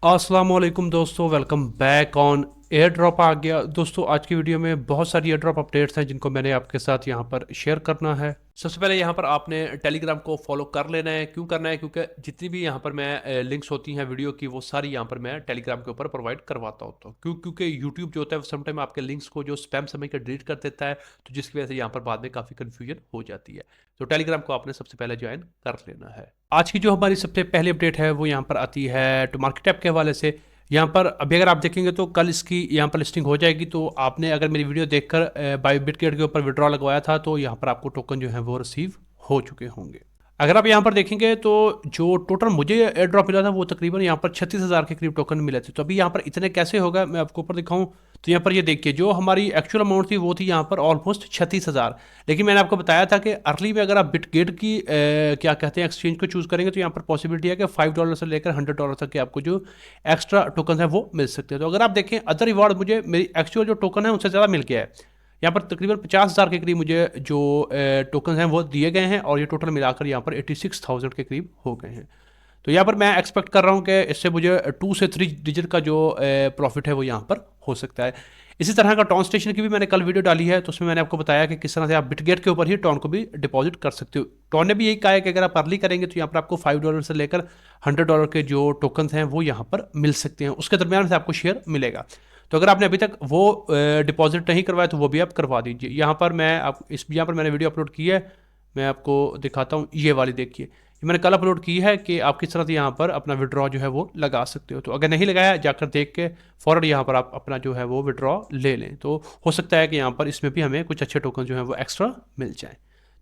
अस्सलाम वालेकुम दोस्तों, welcome back on air drop. आ गया दोस्तों। आज की वीडियो में बहुत सारी एयर ड्रॉप अपडेट्स हैं जिनको मैंने आपके साथ यहाँ पर शेयर करना है। सबसे पहले यहाँ पर आपने टेलीग्राम को फॉलो कर लेना है। क्यों करना है? क्योंकि जितनी भी यहाँ पर मैं लिंक्स होती हैं वीडियो की, वो सारी यहाँ पर मैं टेलीग्राम के ऊपर प्रोवाइड करवाता होता हूँ। क्योंकि यूट्यूब जो होता है समटाइम आपके लिंक्स को जो स्पैम समय का डिलीट कर देता है, तो जिसकी वजह से यहाँ पर बाद में काफ़ी कन्फ्यूजन हो जाती है। तो टेलीग्राम को आपने सबसे पहले ज्वाइन कर लेना है। आज की जो हमारी सबसे पहली अपडेट है वो यहाँ पर आती है टू मार्केट ऐप के हवाले से। यहाँ पर अभी अगर आप देखेंगे तो कल इसकी यहाँ पर लिस्टिंग हो जाएगी। तो आपने अगर मेरी वीडियो देखकर बाय बिटगेट के ऊपर विड्रॉ लगवाया था, तो यहाँ पर आपको टोकन जो है वो रिसीव हो चुके होंगे। अगर आप यहाँ पर देखेंगे तो जो टोटल मुझे एयर ड्रॉप मिला था वो तकरीबन यहाँ पर 36,000 के करीब टोकन मिले थे। तो अभी यहाँ पर इतने कैसे होगा, मैं आपको ऊपर दिखाऊं तो यहाँ पर ये देखिए, जो हमारी एक्चुअल अमाउंट थी वो थी यहाँ पर ऑलमोस्ट 36,000। लेकिन मैंने आपको बताया था कि अर्ली में अगर आप बिटगेट की क्या कहते हैं एक्सचेंज को चूज़ करेंगे तो यहाँ पर पॉसिबिलिटी है कि $5 से लेकर $100 तक के आपको जो एक्स्ट्रा टोकन है वो मिल सकते हैं। तो अगर आप देखें अदर रिवार्ड मुझे मेरी एक्चुअल जो टोकन है उनसे ज़्यादा मिल गया है। यहाँ पर तकरीबन 50,000 के करीब मुझे जो टोकन हैं वो दिए गए हैं, और ये टोटल मिलाकर यहाँ पर 86,000 के करीब हो गए हैं। तो यहाँ पर मैं एक्सपेक्ट कर रहा हूँ कि इससे मुझे 2 से 3 डिजिट का जो प्रॉफिट है वो यहाँ पर हो सकता है। इसी तरह का टॉन स्टेशन की भी मैंने कल वीडियो डाली है, तो उसमें मैंने आपको बताया कि किस तरह से आप बिटगेट के ऊपर ही टॉन को भी डिपॉजिट कर सकते हो। टॉन ने भी यही कहा है कि अगर आप अर्ली करेंगे तो यहाँ पर आपको $5 से लेकर $100 के जो टोकन हैं वो यहाँ पर मिल सकते हैं, उसके दरमियान से आपको शेयर मिलेगा। तो अगर आपने अभी तक वो डिपॉजिट नहीं करवाया तो वो भी आप करवा दीजिए। यहाँ पर मैं आप इस यहाँ पर मैंने वीडियो अपलोड की है, मैं आपको दिखाता हूँ। ये वाली देखिए, ये मैंने कल अपलोड की है कि आप किस तरह से यहाँ पर अपना विड्रॉ जो है वो लगा सकते हो। तो अगर नहीं लगाया जाकर देख के फ़ौरन यहाँ पर आप अपना जो है वो विड्रॉ ले लें, तो हो सकता है कि यहाँ पर इसमें भी हमें कुछ अच्छे टोकन जो है वो एक्स्ट्रा मिल जाएँ।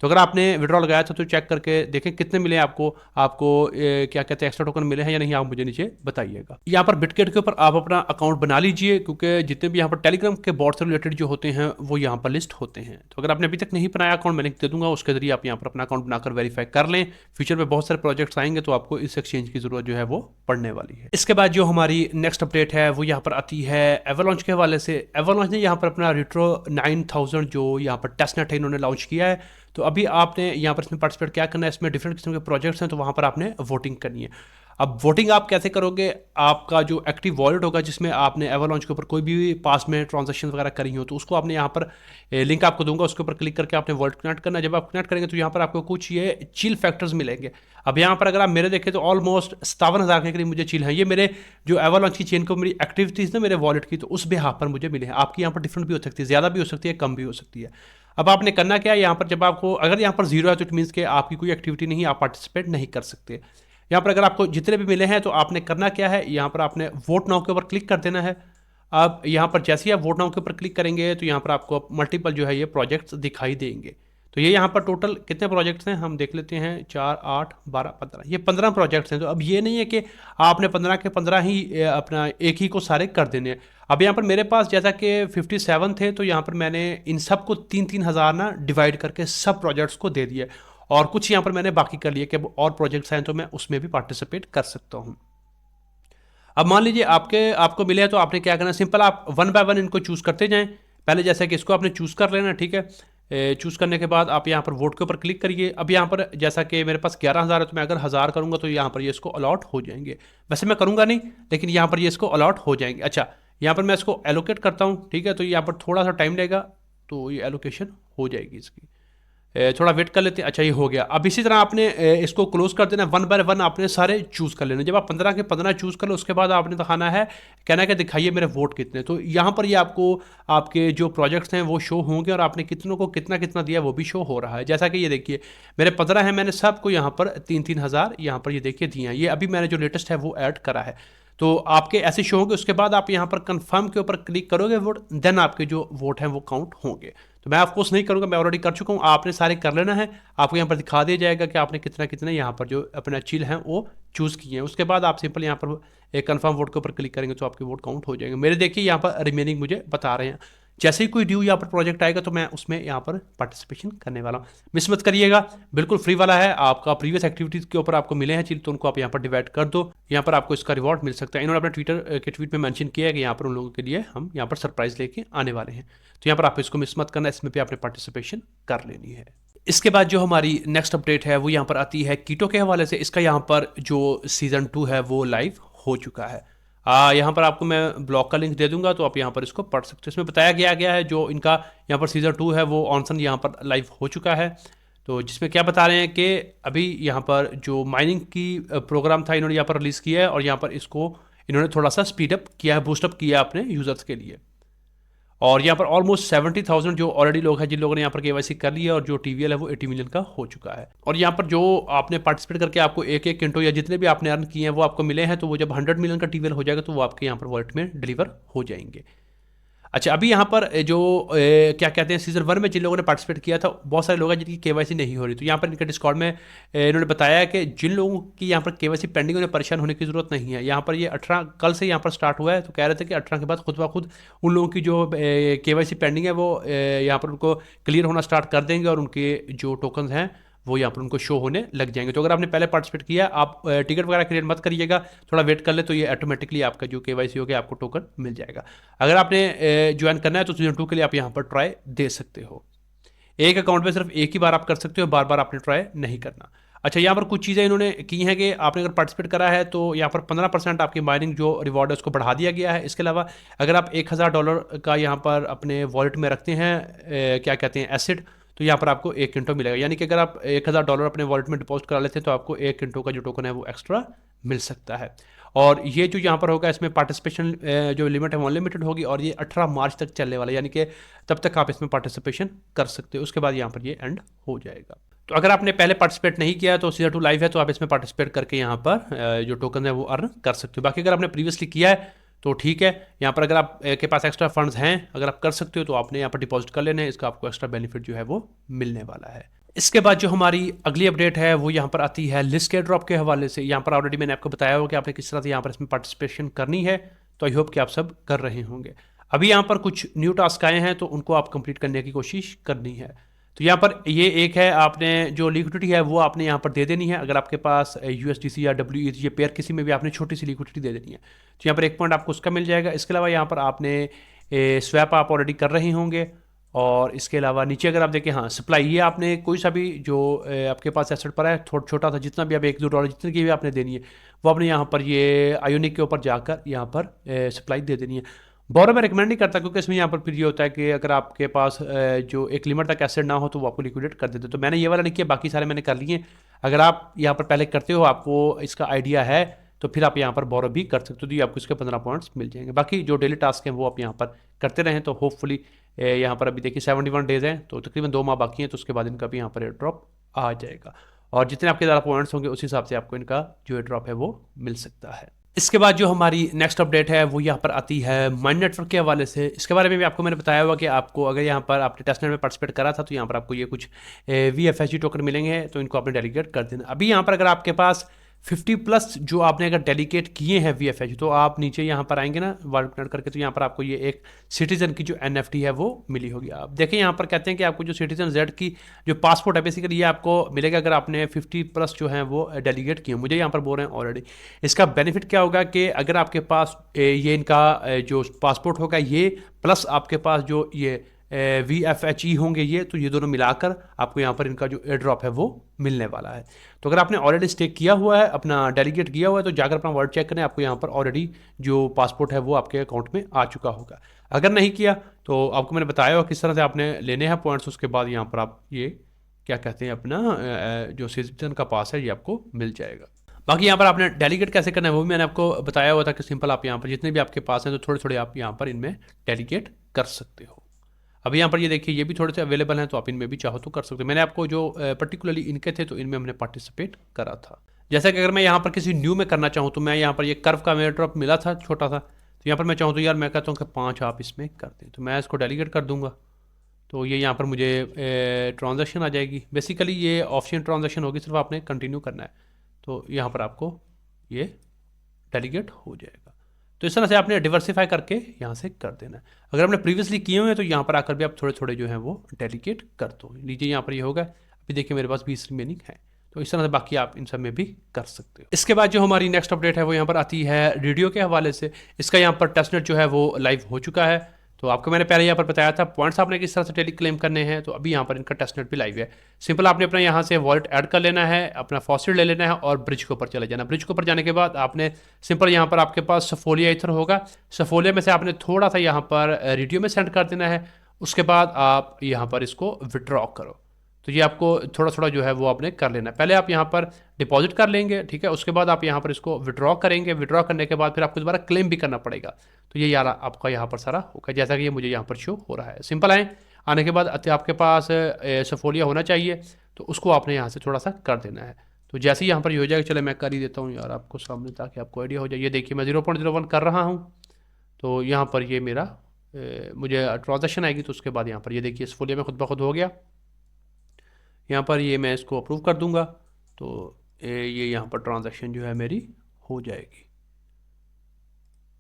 तो अगर आपने विड्रॉ लगाया था तो चेक करके देखें कितने मिले आपको। आपको क्या कहते हैं एक्स्ट्रा टोकन मिले हैं या नहीं, आप मुझे नीचे बताइएगा। यहाँ पर बिटगेट के ऊपर आप अपना अकाउंट बना लीजिए, क्योंकि जितने भी यहाँ पर टेलीग्राम के बॉट से रिलेटेड जो होते हैं वो यहाँ पर लिस्ट होते हैं। तो अगर आपने अभी तक नहीं बनाया अकाउंट, मैं लिंक दे दूंगा, उसके जरिए आप यहाँ पर अपना अकाउंट बनाकर वेरीफाई कर लें। फ्यूचर में बहुत सारे प्रोजेक्ट्स आएंगे तो आपको इस एक्सचेंज की जरूरत जो है वो पड़ने वाली है। इसके बाद जो हमारी नेक्स्ट अपडेट है वो यहाँ पर आती है एवलॉन्च के हवाले से। एवलॉन्च ने यहाँ पर अपना रिट्रो 9000 जो यहाँ पर टेस्टनेट है इन्होंने लॉन्च किया है। तो अभी आपने यहाँ पर इसमें पार्टिसिपेट क्या करना है, इसमें डिफरेंट किस्म के प्रोजेक्ट्स हैं, तो वहाँ पर आपने वोटिंग करनी है। अब वोटिंग आप कैसे करोगे? आपका जो एक्टिव वॉलेट होगा जिसमें आपने एवलॉन्च के ऊपर कोई भी पास में ट्रांजेक्शन वगैरह करी हो, तो उसको आपने यहाँ पर लिंक आपको दूंगा, उसके ऊपर क्लिक करके आपने वॉलेट कनेक्ट करना है। जब आप कनेक्ट करेंगे तो यहाँ पर आपको कुछ ये चिल फैक्टर्स मिलेंगे। अब यहाँ पर अगर आप मेरे देखें तो ऑलमोस्ट 57,000 के करीब मुझे चिल है। ये मेरे जो एवलॉन्च की चेन को मेरी एक्टिविटीज़ ना मेरे वॉलेट की, तो उस बिहाफ पर मुझे मिले हैं। आपकी यहाँ पर डिफरेंट भी हो सकती है, ज़्यादा भी हो सकती है, कम भी हो सकती है। अब आपने करना क्या है, यहाँ पर जब आपको अगर यहाँ पर जीरो है तो इट मीन्स कि आपकी कोई एक्टिविटी नहीं, आप पार्टिसिपेट नहीं कर सकते। यहाँ पर अगर आपको जितने भी मिले हैं तो आपने करना क्या है, यहाँ पर आपने वोट नाउ के ऊपर क्लिक कर देना है। अब यहाँ पर जैसे ही आप वोट नाउ के ऊपर क्लिक करेंगे तो यहाँ पर आपको मल्टीपल जो है ये प्रोजेक्ट्स दिखाई देंगे। तो ये यहाँ पर टोटल कितने प्रोजेक्ट्स हैं हम देख लेते हैं, 4, 8, 12, 15, ये 15 प्रोजेक्ट्स हैं। तो अब ये नहीं है कि आपने 15 के 15 ही अपना एक ही को सारे कर देने हैं। अब यहाँ पर मेरे पास जैसा कि 57 थे, तो यहाँ पर मैंने इन सब को 3-3 हज़ार ना डिवाइड करके सब प्रोजेक्ट्स को दे दिए, और कुछ यहाँ पर मैंने बाकी कर लिए कि और प्रोजेक्ट्स हैं तो मैं उसमें भी पार्टिसिपेट कर सकता हूँ। अब मान लीजिए आपको मिले हैं, तो आपने क्या करना है, सिंपल आप वन बाय वन इनको चूज़ करते जाएं। पहले जैसे कि इसको आपने चूज़ कर लेना, ठीक है। चूज़ करने के बाद आप यहाँ पर वोट के ऊपर क्लिक करिए। अब यहाँ पर जैसा कि मेरे पास 11,000 है, तो मैं अगर 1,000 करूँगा तो यहाँ पर ये इसको अलॉट हो जाएंगे। वैसे मैं करूँगा नहीं, लेकिन यहाँ पर ये इसको अलॉट हो जाएंगे। अच्छा, यहाँ पर मैं इसको एलोकेट करता हूँ, ठीक है। तो यहाँ पर थोड़ा सा टाइम लेगा, तो ये एलोकेशन हो जाएगी इसकी। थोड़ा वेट कर लेते हैं। अच्छा, ये हो गया। अब इसी तरह आपने इसको क्लोज कर देना, वन बाय वन आपने सारे चूज़ कर लेना। जब आप 15 के 15 चूज़ कर लो, उसके बाद आपने दिखाना है, कहना है कि दिखाइए मेरे वोट कितने। तो यहाँ पर ये आपको आपके जो प्रोजेक्ट्स हैं वो शो होंगे, और आपने कितनों को कितना कितना दिया वो भी शो हो रहा है। जैसा कि ये देखिए मेरे 15 हैं, मैंने सबको यहाँ पर 3-3 हज़ार यहाँ पर ये देखिए दिए हैं। ये अभी मैंने जो लेटेस्ट है वो ऐड करा है। तो आपके ऐसे शो होंगे, उसके बाद आप यहाँ पर कंफर्म के ऊपर क्लिक करोगे वोट, देन आपके जो वोट हैं वो काउंट होंगे। तो मैं ऑफकोर्स नहीं करूँगा, मैं ऑलरेडी कर चुका हूँ। आपने सारे कर लेना है, आपको यहाँ पर दिखा दिया जाएगा कि आपने कितना कितना यहाँ पर जो अपना चिल हैं वो चूज़ किए हैं। उसके बाद आप सिंपल यहाँ पर एक कंफर्म वोट के ऊपर क्लिक करेंगे तो आपके वोट काउंट हो जाएंगे। मेरे देखिए यहाँ पर रिमेनिंग मुझे बता रहे हैं। जैसे ही कोई ड्यू यहाँ पर प्रोजेक्ट आएगा तो मैं उसमें यहाँ पर पार्टिसिपेशन करने वाला हूँ। मिस मत करिएगा, बिल्कुल फ्री वाला है। आपका प्रीवियस एक्टिविटीज़ के ऊपर आपको मिले हैं चिल, तो उनको आप यहाँ पर डिवाइड कर दो, यहाँ पर आपको इसका रिवॉर्ड मिल सकता है। इन्होंने अपने ट्विटर के ट्वीट में मेंशन किया है कि यहाँ पर उन लोगों के लिए हम यहाँ पर सरप्राइज लेके आने वाले हैं। तो यहाँ पर आप इसको मिस मत करना, इसमें भी आपने पार्टिसिपेशन कर लेनी है। इसके बाद जो हमारी नेक्स्ट अपडेट है वो यहाँ पर आती है कीटो के हवाले से। इसका यहाँ पर जो सीज़न 2 है वो लाइव हो चुका है। यहाँ पर आपको मैं ब्लॉग का लिंक दे दूंगा, तो आप यहाँ पर इसको पढ़ सकते हो। इसमें बताया गया है जो इनका यहाँ पर सीज़न 2 है वो ऑनसन यहाँ पर लाइव हो चुका है। तो जिसमें क्या बता रहे हैं कि अभी यहाँ पर जो माइनिंग की प्रोग्राम था इन्होंने यहाँ पर रिलीज़ किया है, और यहाँ पर इसको इन्होंने थोड़ा सा स्पीडअप किया है, बूस्टअप किया है अपने यूज़र्स के लिए। और यहाँ पर ऑलमोस्ट 70,000 जो ऑलरेडी लोग हैं जिन लोगों ने यहाँ पर केवाईसी कर लिया है, और जो टीवीएल है वो 80 मिलियन का हो चुका है। और यहाँ पर जो आपने पार्टिसिपेट करके आपको एक एक किंटो या जितने भी आपने अर्न किए हैं वो आपको मिले हैं, तो वो जब 100 मिलियन का टीवीएल हो जाएगा तो वो आपके यहाँ पर वॉलेट में डिलीवर हो जाएंगे। अच्छा, अभी यहाँ पर जो क्या कहते हैं सीजन 1 में जिन लोगों ने पार्टिसिपेट किया था, बहुत सारे लोग हैं जिनकी केवाईसी नहीं हो रही। तो यहाँ पर इनके डिस्कॉर्ड में इन्होंने बताया है कि जिन लोगों की यहाँ पर केवाईसी पेंडिंग, उन्हें परेशान होने की जरूरत नहीं है। यहाँ पर ये 18 कल से यहाँ पर स्टार्ट हुआ है, तो कह रहे थे कि 18 के बाद खुद ब खुद उन लोगों की जो केवाईसी पेंडिंग है वो यहाँ पर उनको क्लियर होना स्टार्ट कर देंगे, और उनके जो टोकन हैं वो यहाँ पर उनको शो होने लग जाएंगे। तो अगर आपने पहले पार्टिसिपेट किया, आप टिकट वगैरह क्रिएट मत करिएगा, थोड़ा वेट कर ले, तो ये ऑटोमेटिकली आपका जो केवाईसी हो गया आपको टोकन मिल जाएगा। अगर आपने ज्वाइन करना है तो सीजन 2 के लिए आप यहाँ पर ट्राई दे सकते हो। एक अकाउंट में सिर्फ एक ही बार आप कर सकते हो, बार बार आपने ट्राई नहीं करना। अच्छा, यहाँ पर कुछ चीज़ें इन्होंने की हैं कि आपने अगर पार्टिसिपेट करा है तो यहाँ पर 15% आपकी माइनिंग जो रिवॉर्ड है उसको बढ़ा दिया गया है। इसके अलावा अगर आप $1,000 का यहाँ पर अपने वॉलेट में रखते हैं क्या कहते हैं एसिड, तो यहाँ पर आपको 1 किंटो मिलेगा। यानी कि अगर आप $1,000 अपने वॉलेट में डिपॉजिट करा लेते हैं तो आपको 1 किंटो का जो टोकन है वो एक्स्ट्रा मिल सकता है। और ये जो यहाँ पर होगा इसमें पार्टिसिपेशन जो लिमिट है वो अनलिमिटेड होगी, और ये 18 मार्च तक चलने वाला है, यानी कि तब तक आप इसमें पार्टिसिपेशन कर सकते हो। उसके बाद यहाँ पर ये एंड हो जाएगा। तो अगर आपने पहले पार्टिसिपेट नहीं किया तो सीजन 2 लाइव है, तो आप इसमें पार्टिसिपेट करके यहाँ पर जो टोकन है वो अर्न कर सकते हो। बाकी अगर आपने प्रीवियसली किया है तो ठीक है, यहाँ पर अगर आप के पास एक्स्ट्रा फंड्स हैं, अगर आप कर सकते हो तो आपने यहाँ पर डिपॉजिट कर लेने हैं, इसका आपको एक्स्ट्रा बेनिफिट जो है वो मिलने वाला है। इसके बाद जो हमारी अगली अपडेट है वो यहाँ पर आती है लिस्ट के ड्रॉप के हवाले से। यहाँ पर ऑलरेडी मैंने आपको बताया होगा कि आपने किस तरह से यहाँ पर इसमें पार्टिसिपेशन करनी है, तो आई होप कि आप सब कर रहे होंगे। अभी यहाँ पर कुछ न्यू टास्क आए हैं तो उनको आप कंप्लीट करने की कोशिश करनी है। तो यहाँ पर ये एक है, आपने जो लिक्विडिटी है वो आपने यहाँ पर दे देनी है। अगर आपके पास USDC या WETH ये पेयर किसी में भी आपने छोटी सी लिक्विडिटी दे देनी है, तो यहाँ पर 1 पॉइंट आपको उसका मिल जाएगा। इसके अलावा यहाँ पर आपने स्वैप आप ऑलरेडी कर रहे होंगे, और इसके अलावा नीचे अगर आप देखें, हाँ सप्लाई, ये आपने कोई सा भी जो आपके पास एसेट पर है छोटा सा जितना भी आप $1-2 जितने की भी आपने देनी है वो आपने यहाँ पर ये आयोनिक के ऊपर जाकर यहाँ पर सप्लाई दे देनी है। बोरो मैं रिकमेंड नहीं करता, क्योंकि इसमें यहाँ पर फिर ये होता है कि अगर आपके पास जो एक लिमिट तक एसेट ना हो तो वो आपको लिक्विडेट कर देते। तो मैंने ये वाला नहीं किया, बाकी सारे मैंने कर लिए। अगर आप यहाँ पर पहले करते हो, आपको इसका आइडिया है, तो फिर आप यहाँ पर बोरो भी कर सकते हो, तो ये आपको इसके 15 पॉइंट्स मिल जाएंगे। बाकी जो डेली टास्क हैं वो आप यहाँ पर करते रहें, तो होपफुली यहाँ पर अभी देखिए 71 डेज हैं, तो तकरीबन 2 माह बाकी हैं, तो उसके बाद इनका भी यहाँ पर एयर ड्रॉप आ जाएगा। और जितने आपके ज़्यादा पॉइंट्स होंगे उस हिसाब से आपको इनका जो एयर ड्रॉप है वो मिल सकता है। इसके बाद जो हमारी नेक्स्ट अपडेट है वो यहाँ पर आती है माइन नेटवर्क के हवाले से। इसके बारे में भी आपको मैंने बताया हुआ कि आपको अगर यहाँ पर आपने टेस्टनेट में पार्टिसिपेट करा था तो यहाँ पर आपको ये कुछ VFSG टोकन मिलेंगे, तो इनको आपने डेलीगेट कर देना। अभी यहाँ पर अगर आपके पास 50+ जो आपने अगर डेलीगेट किए हैं VFSG, तो आप नीचे यहाँ पर आएंगे ना वर्ड कनेक्ट करके, तो यहाँ पर आपको ये एक सिटीजन की जो NFT है वो मिली होगी। आप देखें यहाँ पर कहते हैं कि आपको जो सिटीजन Z की जो पासपोर्ट है बेसिकली ये आपको मिलेगा अगर आपने 50+ जो है वो डेलीगेट किए। मुझे यहाँ पर बोल रहे हैं ऑलरेडी। इसका बेनिफिट क्या होगा कि अगर आपके पास ये इनका जो पासपोर्ट होगा ये, प्लस आपके पास जो ये VFHE होंगे ये, तो ये दोनों मिलाकर आपको यहाँ पर इनका जो एयर ड्रॉप है वो मिलने वाला है। तो अगर आपने ऑलरेडी स्टेक किया हुआ है, अपना डेलीगेट किया हुआ है, तो जाकर अपना वर्ड चेक करें, आपको यहाँ पर ऑलरेडी जो पासपोर्ट है वो आपके अकाउंट में आ चुका होगा। अगर नहीं किया तो आपको मैंने बताया हुआ किस तरह से आपने लेने हैं पॉइंट्स। उसके बाद यहाँ पर आप ये क्या कहते हैं अपना जो सिटीजन का पास है ये आपको मिल जाएगा। बाकी यहाँ पर आपने डेलीगेट कैसे करना है वो भी मैंने आपको बताया हुआ था कि सिंपल आप यहाँ पर जितने भी आपके पास हैं तो थोड़े थोड़े आप यहाँ पर इनमें डेलीगेट कर सकते हो। अभी यहाँ पर ये देखिए ये भी थोड़े से अवेलेबल हैं, तो आप इनमें भी चाहो तो कर सकते हो। मैंने आपको जो पर्टिकुलरली इनके थे तो इनमें हमने पार्टिसिपेट करा था। जैसा कि अगर मैं यहाँ पर किसी न्यू में करना चाहूँ तो मैं यहाँ पर ये कर्व का मेरा ड्रॉप मिला था छोटा सा, तो यहाँ पर मैं चाहूँ तो यार मैं कहता हूँ कि 5 आप इसमें कर दें, तो मैं इसको डेलीगेट कर दूंगा। तो ये यहाँ पर मुझे ट्रांजेक्शन आ जाएगी। बेसिकली ये ऑप्शन ट्रांजेक्शन होगी, सिर्फ आपने कंटिन्यू करना है, तो यहाँ पर आपको ये डेलीगेट हो जाएगा। तो इस तरह से आपने डिवर्सिफाई करके यहाँ से कर देना है। अगर आपने प्रीवियसली किए हुए हैं तो यहाँ पर आकर भी आप थोड़े थोड़े जो है वो डेलीगेट कर दो। लीजिए यहाँ पर ये होगा, अभी देखिए मेरे पास 20 रिमेनिंग है, तो इस तरह से बाकी आप इन सब में भी कर सकते हो। इसके बाद जो हमारी नेक्स्ट अपडेट है वो यहाँ पर आती है रेडियो के हवाले से। इसका यहाँ पर टेस्टनेट जो है वो लाइव हो चुका है, तो आपको मैंने पहले यहाँ पर बताया था पॉइंट्स आपने किस तरह से डेली क्लेम करने हैं। तो अभी यहाँ पर इनका टेस्टनेट भी लाइव है। सिंपल आपने अपना यहाँ से वॉलेट ऐड कर लेना है, अपना फॉसिट ले लेना है और ब्रिज के ऊपर चले जाना। ब्रिज के ऊपर जाने के बाद आपने सिंपल यहाँ पर आपके पास सफोलिया इथर होगा, सफोलिया में से आपने थोड़ा सा यहाँ पर रेडियो में सेंड कर देना है। उसके बाद आप यहाँ पर इसको विड्रॉ करो। तो ये आपको थोड़ा थोड़ा जो है वो आपने कर लेना है। पहले आप यहाँ पर डिपॉजिट कर लेंगे, ठीक है, उसके बाद आप यहाँ पर इसको विड्रॉ करेंगे। विड्रॉ करने के बाद फिर आपको दोबारा क्लेम भी करना पड़ेगा। तो ये यार आपका यहाँ पर सारा होगा जैसा कि ये मुझे यहाँ पर शो हो रहा है। सिंपल है, आने के बाद आपके पास सफोलिया होना चाहिए, तो उसको आपने यहाँ से थोड़ा सा कर देना है। तो जैसे ही यहाँ पर ये हो जाएगा, चले मैं कर ही देता हूँ यार आपको सामने ताकि आपको आइडिया हो जाए। ये देखिए मैं 0.01 कर रहा हूँ। तो यहाँ पर ये मेरा मुझे ट्रांजेक्शन आएगी, तो उसके बाद यहाँ पर ये देखिए सफोलिया में खुद ब खुद हो गया। यहाँ पर ये मैं इसको अप्रूव कर दूंगा, तो ये यहाँ पर ट्रांजैक्शन जो है मेरी हो जाएगी।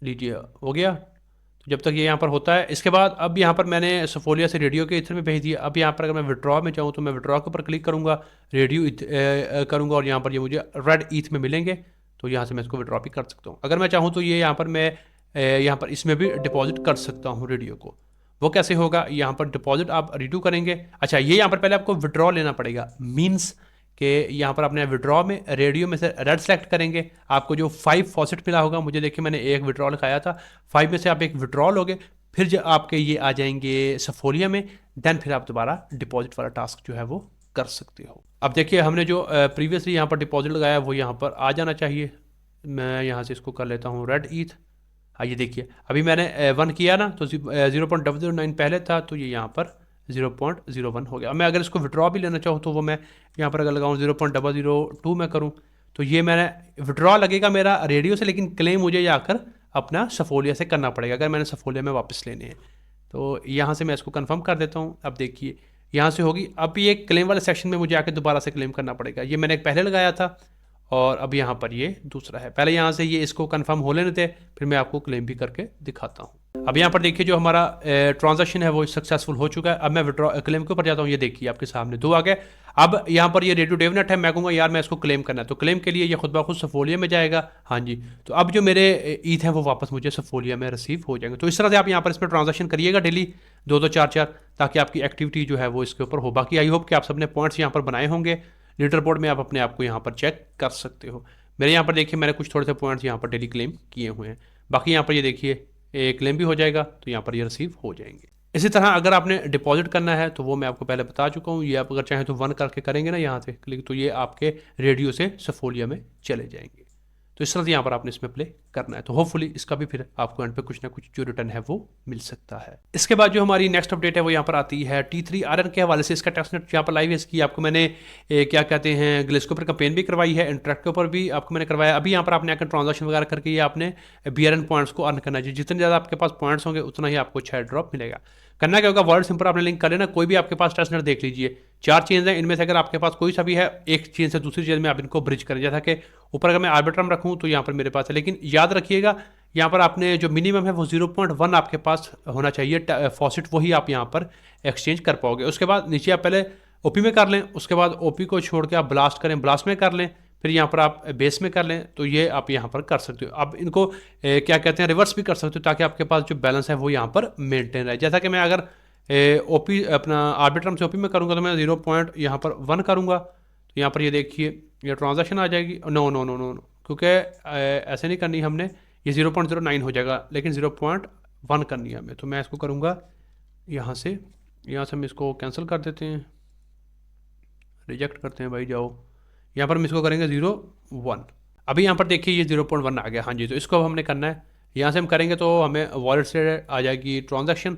लीजिए हो गया। तो जब तक ये यहाँ पर होता है, इसके बाद अब यहाँ पर मैंने सफोलिया से रेडियो के इथर में भेज दिया। अब यहाँ पर अगर मैं विड्रॉ में चाहूँ तो मैं विड्रॉ के ऊपर क्लिक करूँगा, रेडियो करूँगा और यहाँ पर ये मुझे रेड ईथ में मिलेंगे। तो यहाँ से मैं इसको विड्रॉ भी कर सकता हूँ। अगर मैं चाहूँ तो ये यहाँ पर मैं यहाँ पर इसमें भी डिपॉजिट कर सकता हूँ रेडियो को। वो कैसे होगा, यहाँ पर डिपॉजिट आप रिड्यू करेंगे। अच्छा, ये यहाँ पर पहले आपको विड्रॉ लेना पड़ेगा, मीन्स कि यहाँ पर आपने विड्रॉ में रेडियो में से रेड सेलेक्ट करेंगे। आपको जो 5 फॉसेट मिला होगा, मुझे देखिए मैंने एक विड्रॉ लिखाया था, 5 में से आप एक विड्रॉ लोगे, फिर जब आपके ये आ जाएंगे सफोलिया में, देन फिर आप दोबारा डिपॉजिट वाला टास्क जो है वो कर सकते हो। अब देखिए हमने जो प्रीवियसली यहाँ पर डिपॉजिट लगाया वो यहाँ पर आ जाना चाहिए। मैं यहाँ से इसको कर लेता हूँ रेड ईथ। हाँ ये देखिए अभी मैंने 1 किया ना, तो 0.009 पहले था, तो ये यहाँ पर 0.01 हो गया। अब मैं अगर इसको विड्रॉ भी लेना चाहूँ तो वो मैं यहाँ पर अगर लगाऊँ 0.002 में करूँ, तो ये मैंने विड्रॉ लगेगा मेरा रेडियो से, लेकिन क्लेम मुझे जाकर अपना सफोलिया से करना पड़ेगा अगर मैंने सफोलिया में वापस लेने हैं। तो यहाँ से मैं इसको कन्फर्म कर देता हूँ। अब देखिए यहाँ से होगी। अब ये क्लेम वाले सेक्शन में मुझे आकर दोबारा से क्लेम करना पड़ेगा। ये मैंने पहले लगाया था और अब यहाँ पर ये दूसरा है। पहले यहाँ से ये इसको कंफर्म हो लेने थे, फिर मैं आपको क्लेम भी करके दिखाता हूँ। अब यहाँ पर देखिए जो हमारा ट्रांजैक्शन है वो सक्सेसफुल हो चुका है। अब मैं विड्रॉ क्लेम के ऊपर जाता हूँ। ये देखिए आपके सामने 2 आ गए। अब यहाँ पर ये रेडियो डेवनेट है, मैं कहूँगा यार मैं इसको क्लेम करना है, तो क्लेम के लिए ये खुद ब खुद सफोलिया में जाएगा। हाँ जी, तो अब जो मेरे ईथ है वो वापस मुझे सफोलिया में रिसीव हो जाएंगे। तो इस तरह से आप यहाँ पर इसमें ट्रांजैक्शन करिएगा डेली 2-2 4-4, ताकि आपकी एक्टिविटी जो है वो इसके ऊपर हो। बाकी आई होप कि आप सबने पॉइंट्स यहाँ पर बनाए होंगे। लीडर बोर्ड में आप अपने आप को यहाँ पर चेक कर सकते हो। मेरे यहाँ पर देखिए मैंने कुछ थोड़े से पॉइंट्स यहाँ पर डेली क्लेम किए हुए हैं। बाकी यहाँ पर ये देखिए क्लेम भी हो जाएगा, तो यहाँ पर ये रिसीव हो जाएंगे। इसी तरह अगर आपने डिपॉजिट करना है तो वो मैं आपको पहले बता चुका हूँ। ये आप अगर चाहें तो 1 करके करेंगे ना यहाँ से क्लिक, तो ये आपके रेडियो से सफोलिया में चले जाएंगे। तो इस तरह से यहाँ पर आपने इसमें प्ले करना है। तो होपफुली इसका भी फिर आपको एंड पे कुछ ना कुछ जो रिटर्न है वो मिल सकता है। इसके बाद जो हमारी नेक्स्ट अपडेट है वो यहाँ पर आती है T3 आयरन के हवाले से। इसका टेस्टनेट यहाँ पर लाइव है। इसकी आपको मैंने क्या कहते हैं ग्लिस के ऊपर कैंपेन भी करवाई है, इंटरेक्ट के ऊपर भी आपको मैंने करवाया। अभी यहाँ पर आपने आकर ट्रांजेक्शन वगैरह करके ये आपने BRN पॉइंट्स को अर्न करना चाहिए। जितने ज़्यादा आपके पास पॉइंट्स होंगे उतना ही आपको अच्छा ड्रॉप मिलेगा। करना क्या होगा, वर्ल्ड सिंपल आपने लिंक कर लेना। कोई भी आपके पास टेस्टनेट देख लीजिए, 4 चेंज हैं, इनमें से अगर आपके पास कोई सा भी है, एक चेंज से दूसरी चेंज में आप इनको ब्रिज करें। जैसा कि ऊपर अगर मैं आर्बिट्रम रखूँ तो यहाँ पर मेरे पास है, लेकिन याद रखिएगा यहाँ पर आपने जो मिनिमम है वो 0.1 आपके पास होना चाहिए फॉसिट, वही आप यहाँ पर एक्सचेंज कर पाओगे। उसके बाद नीचे आप पहले OP में कर लें, उसके बाद OP को छोड़ के आप ब्लास्ट करें, ब्लास्ट में कर लें, फिर यहाँ पर आप बेस में कर लें, तो ये आप यहाँ पर कर सकते हो। आप इनको क्या कहते हैं रिवर्स भी कर सकते हो, ताकि आपके पास जो बैलेंस है वो यहाँ पर मेंटेन रहे। जैसा कि मैं अगर OP अपना आर्बिट्रम से OP में करूँगा तो मैं 0. यहाँ पर 1 करूँगा, तो यहाँ पर ये देखिए ये ट्रांजैक्शन आ जाएगी। No no no no no, क्योंकि ऐसे नहीं करनी हमने, ये 0.09 हो जाएगा, लेकिन 0.1 करनी है हमें। तो मैं इसको करूँगा यहाँ से हम इसको कैंसिल कर देते हैं, रिजेक्ट करते हैं भाई, जाओ। यहाँ पर हम इसको करेंगे 0.1। अभी यहाँ पर देखिए ये 0.1 आ गया। हाँ जी, तो इसको हमने करना है। यहाँ से हम करेंगे तो हमें वॉलेट से आ जाएगी ट्रांजैक्शन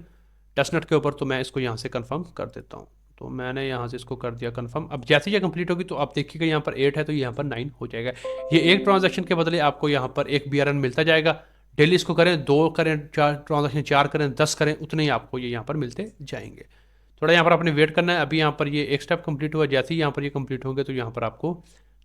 टेस्टनेट के ऊपर, तो मैं इसको यहाँ से कंफर्म कर देता हूँ। तो मैंने यहाँ से इसको कर दिया कंफर्म। अब जैसे ये कंप्लीट होगी तो आप देखिएगा यहाँ पर 8 है तो यहाँ पर 9 हो जाएगा। ये एक ट्रांजैक्शन के बदले आपको यहाँ पर एक BRN मिलता जाएगा। डेली इसको करें, 2 करें, 4 ट्रांजैक्शन 4 करें, 10 करें, उतने ही आपको ये यहाँ पर मिलते जाएंगे। थोड़ा यहाँ पर आपने वेट करना है। अभी यहाँ पर ये एक स्टेप कंप्लीट हुआ, जैसे ही यहाँ पर ये कंप्लीट होंगे तो यहाँ पर आपको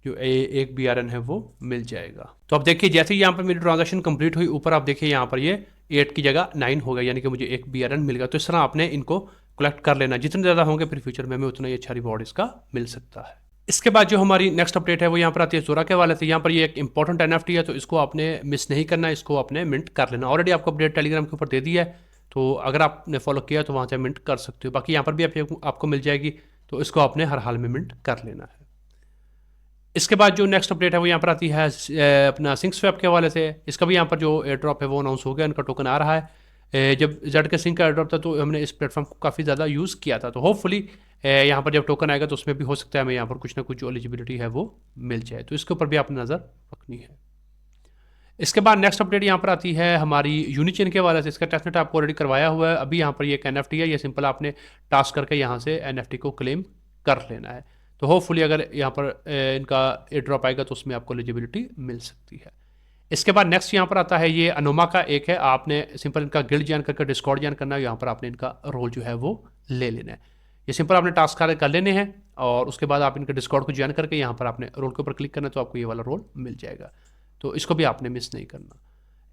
जो एक BRN है वो मिल जाएगा। तो अब देखिए जैसे ही यहाँ पर मेरी ट्रांजैक्शन कंप्लीट हुई, ऊपर आप देखिए यहाँ पर ये 8 की जगह 9 हो गया, यानी कि मुझे एक BRN मिल गया। तो इस तरह आपने इनको कलेक्ट कर लेना, जितने ज़्यादा होंगे फिर फ्यूचर में हमें उतना ही अच्छा रिवॉर्ड इसका मिल सकता है। इसके बाद जो हमारी नेक्स्ट अपडेट है वो यहाँ पर आती है जोरा के वाले से। यहाँ पर ये एक इंपॉर्टेंट NFT है, तो इसको आपने मिस नहीं करना, इसको आपने मिंट कर लेना। ऑलरेडी आपको अपडेट टेलीग्राम के ऊपर दे दी है, तो अगर आपने फॉलो किया तो वहाँ से मिंट कर सकते हो। बाकी यहाँ पर भी आपको मिल जाएगी, तो इसको आपने हर हाल में मिंट कर लेना है। इसके बाद जो नेक्स्ट अपडेट है वो यहाँ पर आती है अपना सिंक स्वैप के हवाले से। इसका भी यहाँ पर जो एयर ड्रॉप है वो अनाउंस हो गया, उनका टोकन आ रहा है। जब जेड के सिंक का एयर ड्रॉप था तो हमने इस प्लेटफॉर्म को काफ़ी ज़्यादा यूज़ किया था, तो होपफुली यहाँ पर जब टोकन आएगा तो उसमें भी हो सकता है हमें यहाँ पर कुछ ना कुछ जो एलिजिबिलिटी है वो मिल जाए, तो इसके ऊपर भी आपने नज़र रखनी है। इसके बाद नेक्स्ट अपडेट यहाँ पर आती है हमारी यूनिचेन के हवाले से। इसका टेस्टनेट आपको ऑलरेडी करवाया हुआ है। अभी यहाँ पर ये एक NFT है, ये सिंपल आपने टास्क करके यहाँ से NFT को क्लेम कर लेना है। तो होपफुली अगर यहाँ पर इनका एयर ड्रॉप आएगा तो उसमें आपको एलिजिबिलिटी मिल सकती है। इसके बाद नेक्स्ट यहाँ पर आता है ये अनोमा का एक है, आपने सिंपल इनका गिल्ड ज्वाइन करके डिस्कॉर्ड ज्वाइन करना है, यहाँ पर आपने इनका रोल जो है वो ले लेना है। ये सिंपल आपने टास्क कर लेने हैं और उसके बाद आप इनके डिस्कॉर्ड को ज्वाइन करके यहाँ पर आपने रोल के ऊपर क्लिक करना है, तो आपको ये वाला रोल मिल जाएगा। तो इसको भी आपने मिस नहीं करना।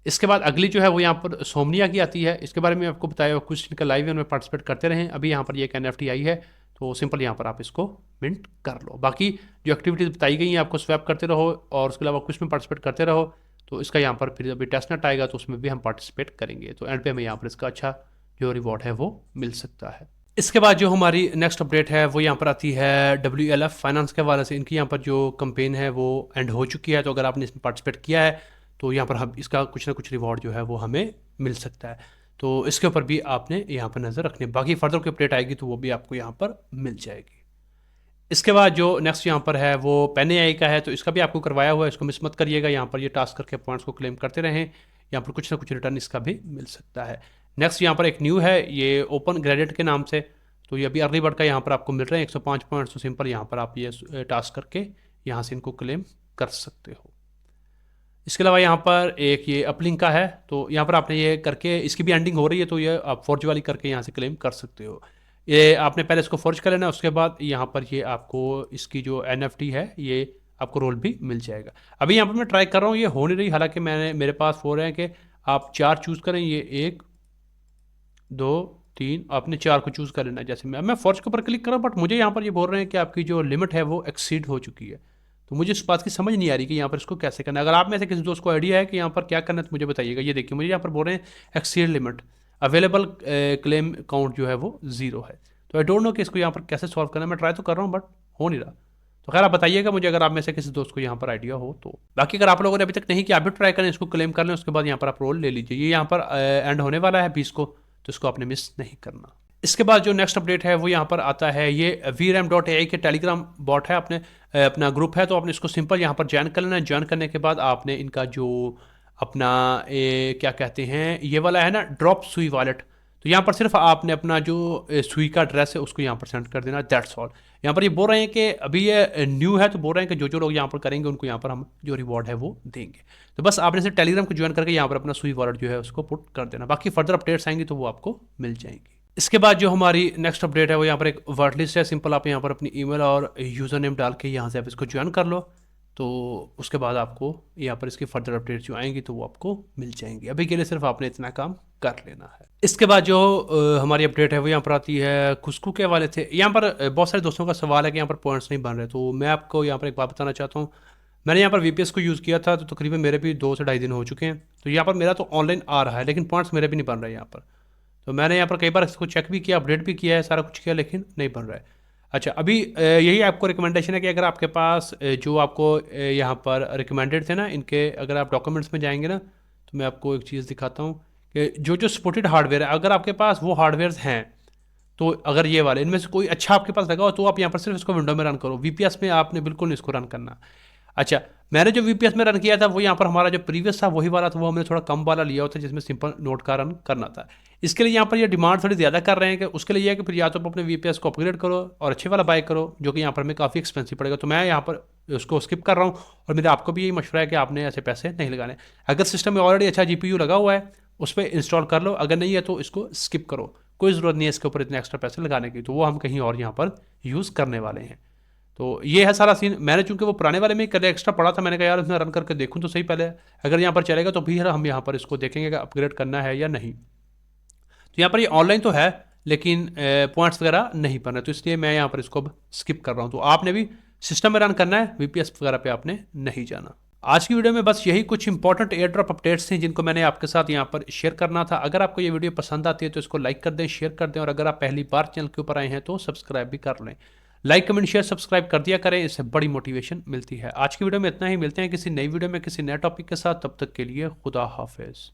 इसके बाद अगली जो है वो यहाँ पर सोमनिया की आती है। इसके बारे में आपको बताया कुछ इनका लाइव है, उनमें पार्टिसिपेट करते रहें। अभी यहाँ पर ये एक NFT आई है, तो सिंपल यहाँ पर आप इसको मिंट कर लो। बाकी जो एक्टिविटीज़ बताई गई हैं आपको स्वैप करते रहो और उसके अलावा कुछ में पार्टिसिपेट करते रहो। तो इसका यहाँ पर फिर अभी टेस्टनेट आएगा तो उसमें भी हम पार्टिसिपेट करेंगे, तो एंड पे हमें यहाँ पर इसका अच्छा जो रिवॉर्ड है वो मिल सकता है। इसके बाद जो हमारी नेक्स्ट अपडेट है वो यहाँ पर आती है WLF फाइनेंस के हवाले से। इनकी यहाँ पर जो कंपेन है वो एंड हो चुकी है, तो अगर आपने इसमें पार्टिसिपेट किया है तो यहाँ पर हम इसका कुछ ना कुछ रिवॉर्ड जो है वो हमें मिल सकता है, तो इसके ऊपर भी आपने यहाँ पर नज़र रखनी है। बाकी फर्दर कोई अपडेट आएगी तो वो भी आपको यहाँ पर मिल जाएगी। इसके बाद जो नेक्स्ट यहाँ पर है वो पेन AI का है, तो इसका भी आपको करवाया हुआ है, इसको मिस मत करिएगा। यहाँ पर ये टास्क करके पॉइंट्स को क्लेम करते रहें, यहाँ पर कुछ ना कुछ रिटर्न इसका भी मिल सकता है। नेक्स्ट यहाँ पर एक न्यू है, ये ओपन ग्रेडेड के नाम से, तो ये अभी अर्ली बर्ड का यहाँ पर आपको मिल रहे हैं 105 पॉइंट्स। तो सिंपल यहाँ पर आप ये टास्क करके यहाँ से इनको क्लेम कर सकते हो। इसके अलावा यहाँ पर एक ये अपलिंक का है, तो यहाँ पर आपने ये करके इसकी भी एंडिंग हो रही है, तो ये आप फोर्ज वाली करके यहाँ से क्लेम कर सकते हो। ये आपने पहले इसको फोर्ज कर लेना, उसके बाद यहाँ पर ये आपको इसकी जो NFT है ये आपको रोल भी मिल जाएगा। अभी यहाँ पर मैं ट्राई कर रहा हूँ, ये हो नहीं रही, हालांकि मेरे पास 4 है कि आप 4 चूज़ करें। ये 1 2 3 आपने 4 को चूज़ कर लेना है। जैसे मैं फोर्ज के ऊपर क्लिक कर रहा हूँ, बट मुझे यहाँ पर ये बोल रहे हैं कि आपकी जो लिमिट है वो एक्सीड हो चुकी है। तो मुझे इस बात की समझ नहीं आ रही कि यहाँ पर इसको कैसे करना है। अगर आप में से किसी दोस्त को आइडिया है कि यहाँ पर क्या करना है तो मुझे बताइएगा। ये देखिए मुझे यहाँ पर बोल रहे हैं exceed limit, available claim count जो है वो 0 है। तो आई डोंट नो कि इसको यहाँ पर कैसे सॉल्व करना है। मैं ट्राई तो कर रहा हूँ बट हो नहीं रहा। तो खैर आप बताइएगा मुझे अगर आप में से किसी दोस्त को यहाँ पर आइडिया हो तो। बाकी अगर आप लोगों ने अभी तक नहीं किया, आप भी ट्राई करें, इसको क्लेम कर लें, उसके बाद यहाँ पर आप रोल ले लीजिए। ये यहाँ पर एंड होने वाला है 20 को, तो इसको आपने मिस नहीं करना। इसके बाद जो नेक्स्ट अपडेट है वो यहाँ पर आता है ये VRAM.ai के टेलीग्राम बॉट है, अपना ग्रुप है, तो आपने इसको सिंपल यहाँ पर ज्वाइन कर लेना है। ज्वाइन करने के बाद आपने इनका जो अपना क्या कहते हैं ये वाला है ना ड्रॉप सुई वॉलेट, तो यहाँ पर सिर्फ आपने अपना जो सुई का एड्रेस है उसको यहाँ पर सेंड कर देना, दैट्स ऑल। यहाँ पर ये बोल रहे हैं कि अभी ये न्यू है, तो बोल रहे हैं कि जो लोग यहाँ पर करेंगे उनको यहाँ पर हम जो रिवॉर्ड है वो देंगे। तो बस आपने से टेलीग्राम को ज्वाइन करके यहाँ पर अपना सुई वॉलेट जो है उसको पुट कर देना। बाकी फर्दर अपडेट्स आएंगी तो वो आपको मिल जाएंगी। इसके बाद जो हमारी नेक्स्ट अपडेट है वो यहाँ पर एक वर्ड लिस्ट है। सिंपल आप यहाँ पर अपनी ईमेल और यूज़र नेम डाल के यहाँ से आप इसको ज्वाइन कर लो, तो उसके बाद आपको यहाँ पर इसकी फर्दर अपडेट जो आएंगी तो वो आपको मिल जाएंगी। अभी के लिए सिर्फ आपने इतना काम कर लेना है। इसके बाद जो हमारी अपडेट है वो यहाँ पर आती है खुशबू के हवाले से। यहाँ पर बहुत सारे दोस्तों का सवाल है कि यहाँ पर पॉइंट्स नहीं बन रहे, तो मैं आपको यहाँ पर एक बात बताना चाहता हूँ। मैंने यहाँ पर VPS को यूज़ किया था, तो तकरीबन मेरे भी 2 से 2.5 दिन हो चुके हैं। तो यहाँ पर मेरा तो ऑनलाइन आ रहा है, लेकिन पॉइंट्स मेरे भी नहीं बन रहे यहाँ पर। तो मैंने यहाँ पर कई बार इसको चेक भी किया, अपडेट भी किया है, सारा कुछ किया, लेकिन नहीं बन रहा है। अच्छा, अभी यही आपको रिकमेंडेशन है कि अगर आपके पास जो आपको यहाँ पर रिकमेंडेड थे ना इनके, अगर आप डॉक्यूमेंट्स में जाएंगे ना, तो मैं आपको एक चीज़ दिखाता हूँ कि जो सपोर्टेड हार्डवेयर है, अगर आपके पास वो हार्डवेयर हैं, तो अगर ये वाले इनमें से कोई अच्छा आपके पास लगा हो तो आप यहाँ पर सिर्फ इसको विंडो में रन करो। VPS में आपने बिल्कुल नहीं इसको रन करना। अच्छा, मैंने जो VPS में रन किया था वो यहाँ पर हमारा जो प्रीवियस था वही वाला था, वो हमने थोड़ा कम वाला लिया होता जिसमें सिंपल नोट का रन करना था। इसके लिए यहाँ पर ये डिमांड थोड़ी ज़्यादा कर रहे हैं कि उसके लिए यह है कि फिर या तो आप अपने VPS को अपग्रेड करो और अच्छे वाला बाय करो, जो कि यहाँ पर हमें काफ़ी एक्सपेंसिव पड़ेगा। तो मैं यहाँ पर उसको स्किप कर रहा हूँ, और मेरा आपको भी यही मशवरा है कि आपने ऐसे पैसे नहीं लगाने। अगर सिस्टम में ऑलरेडी अच्छा GPU लगा हुआ है उस पर इंस्टॉल कर लो, अगर नहीं है तो इसको स्किप करो, कोई ज़रूरत नहीं है इसके ऊपर इतने एक्स्ट्रा पैसे लगाने की, तो वो हम कहीं और यहाँ पर यूज़ करने वाले हैं। तो ये है सारा सीन। मैंने चूंकि वो पुराने वाले में कर एक्स्ट्रा पड़ा था, मैंने कहा यार इसमें रन करके देखूं तो सही पहले, अगर यहाँ पर चलेगा तो फिर हम यहाँ पर इसको देखेंगे कि अपग्रेड करना है या नहीं। तो यहाँ पर ये ऑनलाइन तो है लेकिन पॉइंट्स वगैरह नहीं बन रहे, तो इसलिए मैं यहाँ पर इसको अब स्किप कर रहा हूँ। तो आपने भी सिस्टम में रन करना है, VPS वगैरह पे आपने नहीं जाना। आज की वीडियो में बस यही कुछ इंपॉर्टेंट एयर ड्रॉप अपडेट्स थी जिनको मैंने आपके साथ यहाँ पर शेयर करना था। अगर आपको ये वीडियो पसंद आती है तो इसको लाइक कर दें, शेयर कर दें, और अगर आप पहली बार चैनल के ऊपर आए हैं तो सब्सक्राइब भी कर लें। लाइक कमेंट शेयर सब्सक्राइब कर दिया करें, इससे बड़ी मोटिवेशन मिलती है। आज की वीडियो में इतना ही, मिलते हैं किसी नई वीडियो में किसी नए टॉपिक के साथ। तब तक के लिए खुदा हाफिज।